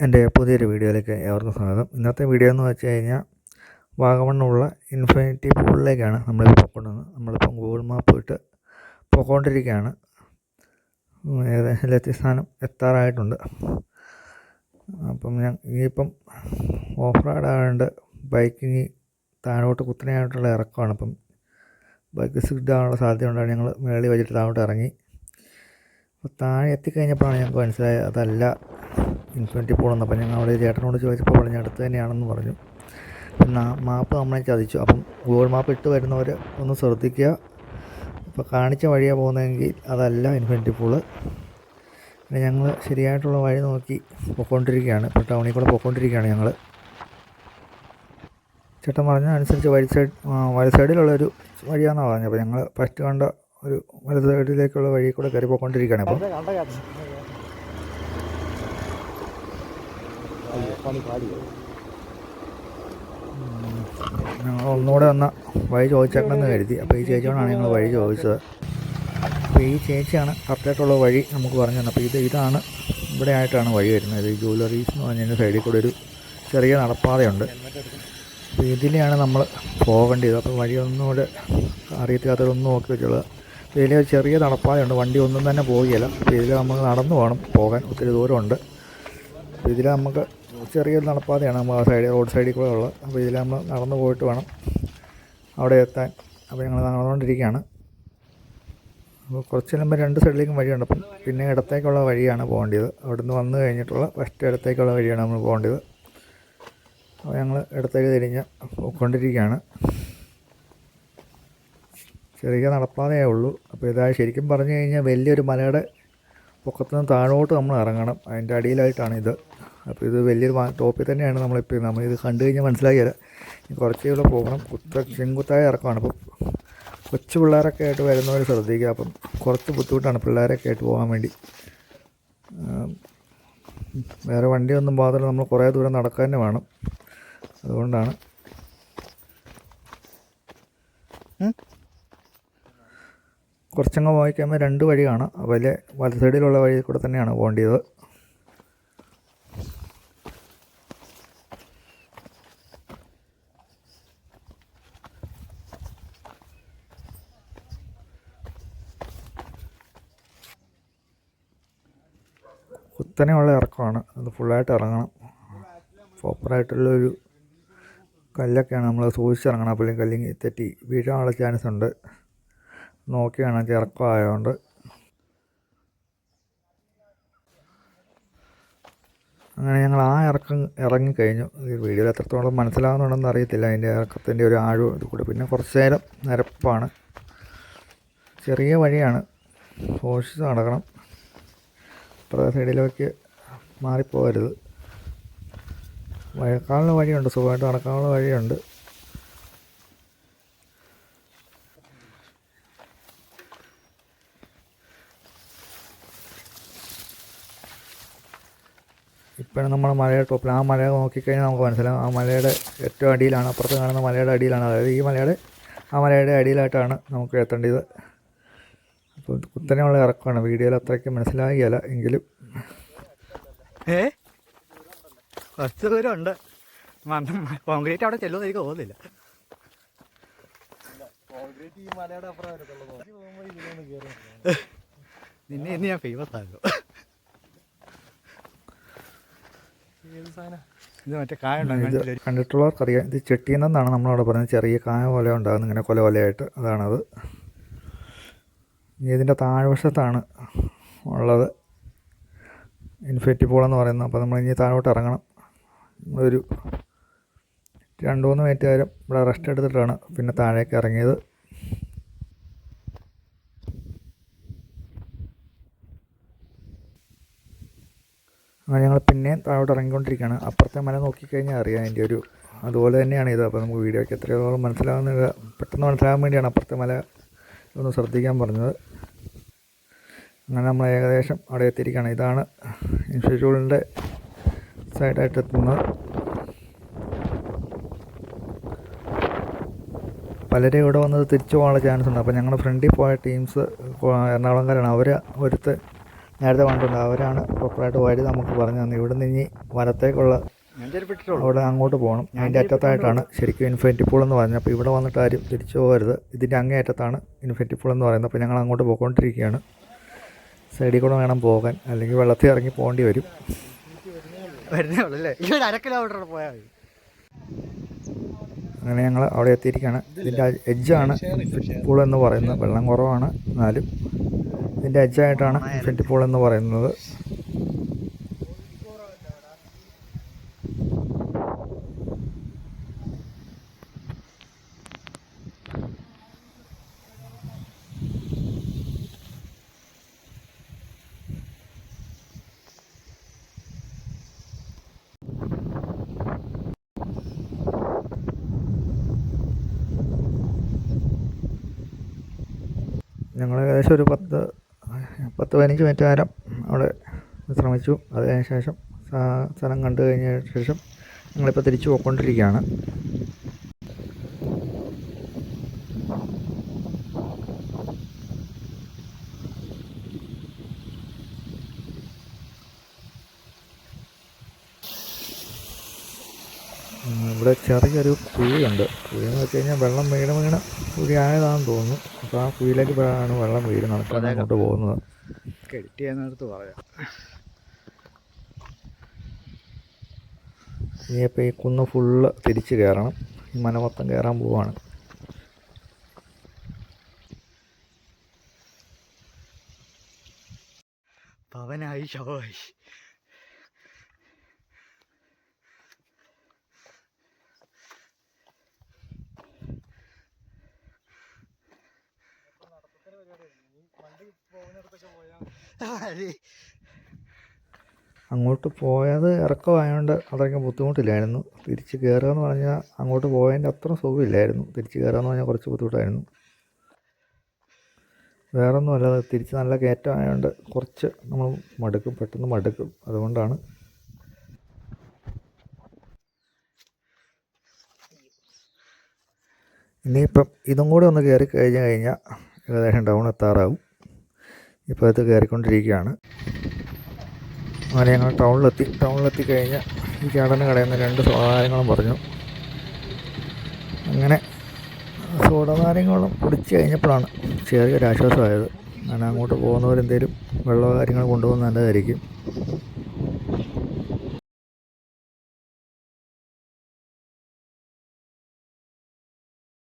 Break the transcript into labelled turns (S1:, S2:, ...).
S1: എൻ്റെ പുതിയൊരു വീഡിയോയിലേക്ക് ഏവർക്കും സ്വാഗതം. ഇന്നത്തെ വീഡിയോ എന്ന് വെച്ച് കഴിഞ്ഞാൽ വാഗമണ്ണുള്ള ഇൻഫിനിറ്റി പൂളിലേക്കാണ് നമ്മളിപ്പോൾ പോയിക്കൊണ്ടുവന്നത്. നമ്മളിപ്പം ഗൂഗിൾ മാപ്പ് ഇട്ട് പോയിക്കൊണ്ടിരിക്കുകയാണ്. ഏകദേശം ലക്ഷ്യസ്ഥാനം എത്താറായിട്ടുണ്ട്. അപ്പം ഇനിയിപ്പം ഓഫ് റോഡ് ആയതുകൊണ്ട് ബൈക്കിന് താഴോട്ട് കുത്തനെയായിട്ടുള്ള ഇറക്കമാണ്. അപ്പം ബൈക്ക് സ്കിഡ് ആവാനുള്ള സാധ്യത ഉണ്ടാണ്. ഞങ്ങൾ മേളിൽ വെച്ചിട്ട് താഴോട്ട് ഇറങ്ങി. അപ്പോൾ താഴെ എത്തിക്കഴിഞ്ഞപ്പോഴാണ് ഞങ്ങൾക്ക് മനസ്സിലായത് അതല്ല ഇൻഫിനിറ്റി പൂളെന്ന്. അപ്പം ഞങ്ങൾ അവിടെ ചേട്ടനോട് ചോദിച്ചപ്പോൾ പറഞ്ഞു അടുത്ത് തന്നെയാണെന്ന് പറഞ്ഞു. പിന്നെ മാപ്പ് നമ്മളെ ചതിച്ചു. അപ്പം ഗൂഗിൾ മാപ്പ് ഇട്ട് വരുന്നവർ ഒന്ന് ശ്രദ്ധിക്കുക. ഇപ്പോൾ കാണിച്ച വഴിയാണ് പോകുന്നതെങ്കിൽ അതല്ല ഇൻഫിനിറ്റി പൂള്. പിന്നെ ഞങ്ങൾ ശരിയായിട്ടുള്ള വഴി നോക്കി പോയിക്കൊണ്ടിരിക്കുകയാണ്. ഇപ്പോൾ ടൗണിൽ കൂടെ പോയിക്കൊണ്ടിരിക്കുകയാണ് ഞങ്ങൾ. ചേട്ടൻ പറഞ്ഞ അനുസരിച്ച് വഴി സൈഡിലുള്ളൊരു വഴിയാണെന്നാണ് പറഞ്ഞത്. അപ്പോൾ ഞങ്ങൾ ഫസ്റ്റ് കണ്ട ഒരു വലത് സൈഡിലേക്കുള്ള വഴി കൂടെ കയറി പോയിക്കൊണ്ടിരിക്കുകയാണ്. അപ്പം ഞങ്ങൾ ഒന്നുകൂടെ വഴി ചോദിച്ചേക്കണമെന്ന് കരുതി. അപ്പോൾ ഈ ചേച്ചിയോടാണ് ഞങ്ങൾ വഴി ചോദിച്ചത്. അപ്പോൾ ഈ ചേച്ചിയാണ് കറക്റ്റായിട്ടുള്ള വഴി നമുക്ക് പറഞ്ഞു തന്നെ. അപ്പോൾ ഇതാണ് ഇവിടെ ആയിട്ടാണ് വഴി വരുന്നത്. ഈ ജ്വല്ലറീസ് എന്ന് പറഞ്ഞതിൻ്റെ സൈഡിൽ കൂടെ ഒരു ചെറിയ നടപ്പാതയുണ്ട്. അപ്പോൾ ഇതിലെയാണ് നമ്മൾ പോകേണ്ടത്. അപ്പോൾ വഴി ഒന്നുകൂടെ അറിയത്തില്ലാത്തവരൊന്നും നോക്കി വെച്ചുള്ളത്. അപ്പോൾ ഇതിലെ ചെറിയ നടപ്പാതയുണ്ട്, വണ്ടി ഒന്നും തന്നെ പോവുകയില്ല. അപ്പോൾ ഇതിൽ നമ്മൾ നടന്നു വേണം പോകാൻ, ഒത്തിരി ദൂരമുണ്ട്. അപ്പോൾ ഇതിൽ നമുക്ക് ചെറിയൊരു നടപ്പാതയാണ് നമ്മൾ ആ സൈഡിൽ റോഡ് സൈഡിൽ കൂടെ ഉള്ളത്. അപ്പോൾ ഇതിൽ നമ്മൾ നടന്നു പോയിട്ട് വേണം അവിടെ എത്താൻ. അപ്പോൾ ഞങ്ങൾ നടന്നുകൊണ്ടിരിക്കുകയാണ്. അപ്പോൾ കുറച്ച് ചെല്ലുമ്പോൾ രണ്ട് സൈഡിലേക്കും വഴിയുണ്ട്. അപ്പം പിന്നെ ഇടത്തേക്കുള്ള വഴിയാണ് പോകേണ്ടത്. അവിടെ നിന്ന് വന്നു കഴിഞ്ഞിട്ടുള്ള ഫസ്റ്റ് ഇടത്തേക്കുള്ള വഴിയാണ് നമ്മൾ പോകേണ്ടത്. അപ്പോൾ ഞങ്ങൾ ഇടത്തേക്ക് തിരിഞ്ഞ് പോയിക്കൊണ്ടിരിക്കുകയാണ്. ചെറിയ നടപ്പാതയേ ഉള്ളൂ. അപ്പോൾ ഇതായി ശരിക്കും പറഞ്ഞു കഴിഞ്ഞാൽ വലിയൊരു മലയുടെ പൊക്കത്തു നിന്ന് താഴോട്ട് നമ്മൾ ഇറങ്ങണം. അതിൻ്റെ അടിയിലായിട്ടാണ് ഇത്. അപ്പോൾ ഇത് വലിയൊരു ടോപ്പിൽ തന്നെയാണ് നമ്മളിത് കണ്ടു കഴിഞ്ഞാൽ മനസ്സിലാക്കിയത്. കുറച്ച് ഇവിടെ പോകണം. ചെങ്കുത്തായ ഇറക്കമാണ്. അപ്പം കൊച്ചു പിള്ളേരൊക്കെ ആയിട്ട് വരുന്നവർ ശ്രദ്ധിക്കുക. അപ്പം കുറച്ച് ബുദ്ധിമുട്ടാണ് പിള്ളേരൊക്കെ ആയിട്ട് പോകാൻ വേണ്ടി. വേറെ വണ്ടിയൊന്നും പോകാതെ നമ്മൾ കുറേ ദൂരം നടക്കാൻ തന്നെ വേണം. അതുകൊണ്ടാണ് കുറച്ചങ്ങ് പോയി കഴിയുമ്പോൾ രണ്ട് വഴിയാണ്. അതിലെ വലത് സൈഡിലുള്ള വഴി കൂടെ തന്നെയാണ് പോകേണ്ടത്. കുത്തനെയുള്ള ഇറക്കമാണ്. അത് ഫുള്ളായിട്ട് ഇറങ്ങണം. പ്രോപ്പറായിട്ടുള്ളൊരു കല്ലൊക്കെയാണ് നമ്മൾ സൂക്ഷിച്ചിറങ്ങണം. അപ്പോഴും കല്ലിങ് തെറ്റി വീഴാനുള്ള ചാൻസ് ഉണ്ട്. നോക്കിയാണ് ഇറക്കമായതുകൊണ്ട്. അങ്ങനെ ഞങ്ങൾ ആ ഇറങ്ങിക്കഴിഞ്ഞു. ഈ വീഡിയോയിൽ എത്രത്തോളം മനസ്സിലാകുന്നുണ്ടെന്ന് അറിയത്തില്ല അതിൻ്റെ ഇറക്കത്തിൻ്റെ ഒരു ആഴവും ഇത് കൂടെ. പിന്നെ കുറച്ച് നേരം നിരപ്പാണ്. ചെറിയ വഴിയാണ്, സൂക്ഷിച്ച് നടക്കണം. ഇപ്പുറത്തെ സൈഡിലേക്ക് മാറിപ്പോകരുത്. നടക്കാനുള്ള വഴിയുണ്ട്, സുഖമായിട്ട് നടക്കാനുള്ള വഴിയുണ്ട്. ഇപ്പോഴും നമ്മൾ മലയുടെ ടോപ്പിൽ, ആ മല നോക്കിക്കഴിഞ്ഞാൽ നമുക്ക് മനസ്സിലാവും. ആ മലയുടെ ഏറ്റവും അടിയിലാണ്, അപ്പുറത്ത് കാണുന്ന മലയുടെ അടിയിലാണ്. അതായത് ഈ മലയുടെ അടിയിലായിട്ടാണ് നമുക്ക് എത്തേണ്ടത്. അപ്പോൾ കുത്തനെയുള്ള ഇറക്കമാണ്. വീഡിയോയിൽ അത്രയ്ക്ക് മനസ്സിലാകില്ല എങ്കിലും
S2: കുറച്ച് ദൂരമുണ്ട്. കോൺക്രീറ്റ് അവിടെ ചെല്ലുമെന്ന് എനിക്ക് തോന്നുന്നില്ല. നിന്നെ ഇന്ന് ഞാൻ ഫേമസ് ആകും. ഇത് മറ്റേ കായ
S1: കണ്ടിട്ടുള്ളവർക്കറിയാം. ഇത് ചെട്ടിയെന്നാണ് നമ്മളവിടെ പറയുന്നത്. ചെറിയ കായ പോലെ ഉണ്ടാകുന്നു, ഇങ്ങനെ കൊലയായിട്ട്. അതാണത്. ഇതിൻ്റെ താഴ്വശത്താണ് ഉള്ളത് ഇൻഫിനിറ്റി പൂളെന്ന് പറയുന്നത്. അപ്പോൾ നമ്മൾ ഇനി താഴോട്ട് ഇറങ്ങണം. ഒരു 2-3 മിനിറ്റ് നേരം ഇവിടെ റെസ്റ്റ് എടുത്തിട്ടാണ് പിന്നെ താഴേക്ക് ഇറങ്ങിയത്. അങ്ങനെ ഞങ്ങൾ പിന്നെയും താഴോട്ട് ഇറങ്ങിക്കൊണ്ടിരിക്കുകയാണ്. അപ്പുറത്തെ മല നോക്കിക്കഴിഞ്ഞാൽ അറിയാം അതിൻ്റെ ഒരു അതുപോലെ തന്നെയാണ് ഇത്. അപ്പോൾ നമുക്ക് വീഡിയോയ്ക്ക് എത്രയോളം പെട്ടെന്ന് മനസ്സിലാകാൻ വേണ്ടിയാണ് അപ്പുറത്തെ മല ഒന്ന് ശ്രദ്ധിക്കാൻ പറഞ്ഞത്. അങ്ങനെ നമ്മൾ ഏകദേശം അവിടെ എത്തിയിരിക്കുകയാണ്. ഇതാണ് ഇൻസ്റ്റിറ്റ്യൂട്ടിൻ്റെ സൈഡായിട്ട് എത്തുന്നത്. പലരും ഇവിടെ വന്നത് തിരിച്ചു പോകാനുള്ള ചാൻസ് ഉണ്ട്. അപ്പോൾ ഞങ്ങളുടെ ഫ്രണ്ടിൽ പോയ ടീംസ് എറണാകുളംകാരാണ്. അവർ ഒരുത്ത് നേരത്തെ കണ്ടിട്ടുണ്ട്. അവരാണ് പ്രോപ്പറായിട്ട് വഴി നമുക്ക് പറഞ്ഞു തന്നെ. ഇവിടെ നിന്ന് ഇനി വലത്തേക്കുള്ള അവിടെ അങ്ങോട്ട് പോകണം. അതിൻ്റെ അറ്റത്തായിട്ടാണ് ശരിക്കും ഇൻഫിനിറ്റി പൂൾ എന്ന് പറഞ്ഞത്. അപ്പോൾ ഇവിടെ വന്നിട്ട് ആരും തിരിച്ചു പോകരുത്. ഇതിൻ്റെ അങ്ങേ അറ്റത്താണ് ഇൻഫിനിറ്റി പൂൾ എന്ന് പറയുന്നത്. അപ്പോൾ ഞങ്ങൾ അങ്ങോട്ട് പോയിക്കൊണ്ടിരിക്കുകയാണ്. സൈഡിൽ കൂടെ വേണം പോകാൻ, അല്ലെങ്കിൽ വെള്ളത്തിൽ ഇറങ്ങി പോകേണ്ടി വരും. അങ്ങനെ ഞങ്ങൾ അവിടെ എത്തിയിരിക്കുകയാണ്. ഇതിൻ്റെ എഡ്ജാണ് ഇൻഫിനിറ്റി പൂൾ എന്ന് പറയുന്നത്. വെള്ളം കുറവാണ്, എന്നാലും ഇതിൻ്റെ എഡ്ജായിട്ടാണ് ഇൻഫിനിറ്റി പൂൾ എന്ന് പറയുന്നത്. ഞങ്ങൾ ഏകദേശം ഒരു 10-15 മിനിറ്റ് നേരം അവിടെ വിശ്രമിച്ചു. അതിന് ശേഷം സ്ഥലം കണ്ടു കഴിഞ്ഞ ശേഷം ഞങ്ങളിപ്പോൾ തിരിച്ചു പോയിക്കൊണ്ടിരിക്കുകയാണ്. ഇവിടെ ചെറിയൊരു കുഴിയുണ്ട്. കുഴിയെന്ന് വെച്ച് കഴിഞ്ഞാൽ വെള്ളം വീണ് കുഴി ആയതാണെന്ന് തോന്നുന്നു. അപ്പോൾ ആ കുഴിയിലേക്ക് ആണ് വെള്ളം വീഴുന്നത്. അപ്പോൾ അങ്ങോട്ട് പോകുന്നത്
S2: എഡിറ്റ് ചെയ്യുന്നിടത്ത് പറയാം.
S1: ഇനിയിപ്പോൾ ഈ കുന്ന് ഫുള്ള് തിരിച്ച് കയറണം. ഈ മല മൊത്തം കയറാൻ പോവാണ്.
S2: പവനായി ശവമായി.
S1: അങ്ങോട്ട് പോയത് ഇറക്കമായതുകൊണ്ട് അത്രയ്ക്കും ബുദ്ധിമുട്ടില്ലായിരുന്നു. തിരിച്ച് കയറുക എന്ന് പറഞ്ഞാൽ അങ്ങോട്ട് പോയതിൻ്റെ അത്ര സുഖമില്ലായിരുന്നു. തിരിച്ച് കയറുക എന്ന് പറഞ്ഞാൽ കുറച്ച് ബുദ്ധിമുട്ടായിരുന്നു. വേറൊന്നുമല്ല, തിരിച്ച് നല്ല കയറ്റമായതുകൊണ്ട് കുറച്ച് നമ്മൾ പെട്ടെന്ന് മടുക്കും. അതുകൊണ്ടാണ്. ഇനിയിപ്പം ഇതും കൂടെ ഒന്ന് കയറി കഴിഞ്ഞാൽ ഏകദേശം ടൗൺ എത്താറാവും. ഇപ്പോൾ ഇത് കയറിക്കൊണ്ടിരിക്കുകയാണ്. അങ്ങനെ ഞങ്ങൾ ടൗണിലെത്തി കഴിഞ്ഞ് ഈ ചേട്ടന് കടയിൽ നിന്ന് 2 സോഡാനാരങ്ങളും പറഞ്ഞു. അങ്ങനെ സോഡാനാരങ്ങളും കുടിച്ച് കഴിഞ്ഞപ്പോഴാണ് ചെറിയൊരാശ്വാസമായത്. അങ്ങനെ അങ്ങോട്ട് പോകുന്നവരെന്തെങ്കിലും വെള്ളമോ കാര്യങ്ങൾ കൊണ്ടുപോകുന്നത് നല്ലതായിരിക്കും.